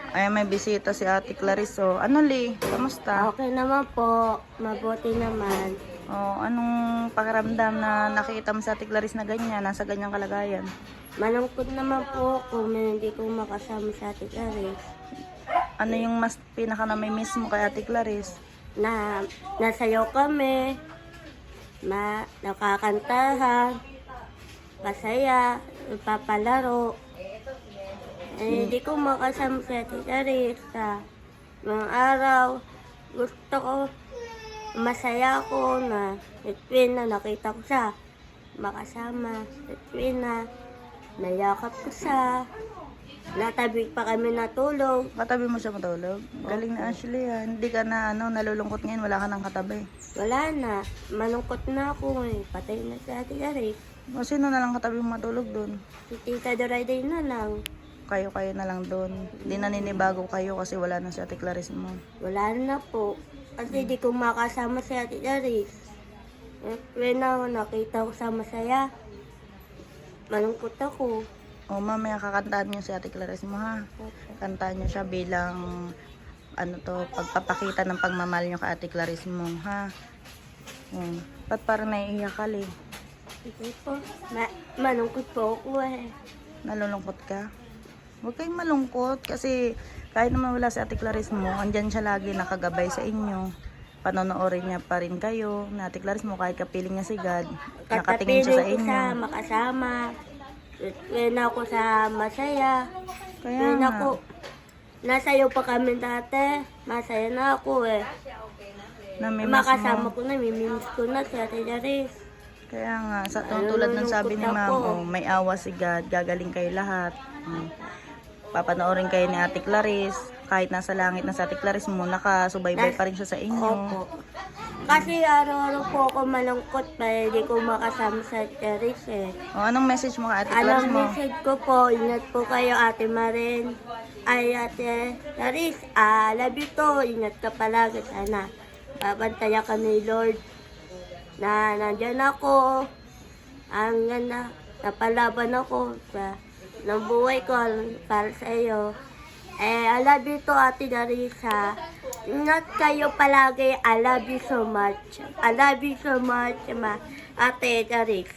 Ay, may bisita si Ate Clarice. Oh. Ano, Li? Kamusta? Okay naman po. Mabuti naman. Oh, anong pakiramdam na nakita mo sa Ate Clarice na ganyan, nasa ganyang kalagayan? Malungkot naman po kung hindi ko makasama sa Ate Clarice. Ano yung mas pinaka namimiss mo kay Ate Clarice? Na nasayaw kami. Nakakantahan. Masaya. Papalaro. Hindi ko makasama sa Ate Clarice. Sa mga araw. Gusto ko masaya ko na Edwin na nakita ko siya makasama. Edwin na nayakap ko siya. Natabi pa kami natulog. Katabi mo siya matulog? Galing na Ashley yan. Hindi ka na nalulungkot ngayon, wala ka nang katabi. Wala na. Malungkot na ako eh. Patay na si Ate Clarice. O sino na lang katabi mo matulog doon? Si Tita Dorayday na lang. Kayo na lang doon. Hindi na ninibago kayo kasi wala na si Ate Clarice mo. Wala na po. Kasi di ko makasama si Ate Clarice. When ako nakita ko sa masaya, malungkot ako. O mamaya kakantaan niyo si Ate Clarice mo ha. Kantaan niyo siya bilang pagpapakita ng pagmamahal niyo kay Ate Clarice mo ha. Ba't parang naiiyak ka, Li? Sige po. Malungkot po ako eh. Nalulungkot ka? Huwag kayong malungkot kasi kahit naman wala si Ate Clarice mo, andyan siya lagi nakagabay sa inyo. Panonoorin niya pa rin kayo. Na Ate Clarice mo, kahit kapiling niya si God, nakatingin siya sa Katapiling ko inyo. siya makasama. When ako sa masaya. Kaya When nga. ako, nasayo pa kami dati. Masaya na ako eh. Namimiss Makasama mo. ko na, mimiss ko na si Ate Clarice. Kaya nga, tulad ng sabi ni Ma'am, Nalulungkot ako. may awa si God, gagaling kayo lahat. Papanoorin kayo ni Ate Clarice. Kahit nasa langit na sa Ate Clarice mo, nakasubaybay pa rin siya sa inyo. Opo. Kasi araw-araw po ako malungkot pa, hindi ko makasama sa Ate Clarice eh. O, anong message mo kay Ate Clarice Alam mo? message ko po, ingat po kayo Ate Maren. Ay Ate Clarice, love you to, ingat ka palagi sana. Papantayan ka ni Lord na nandyan ako. Hanggang napalaban ako sa ng buhay ko para sa iyo. I love you to Ate Darisa. Ingat kayo palagi. I love you so much. I love you so much, Ate Daris.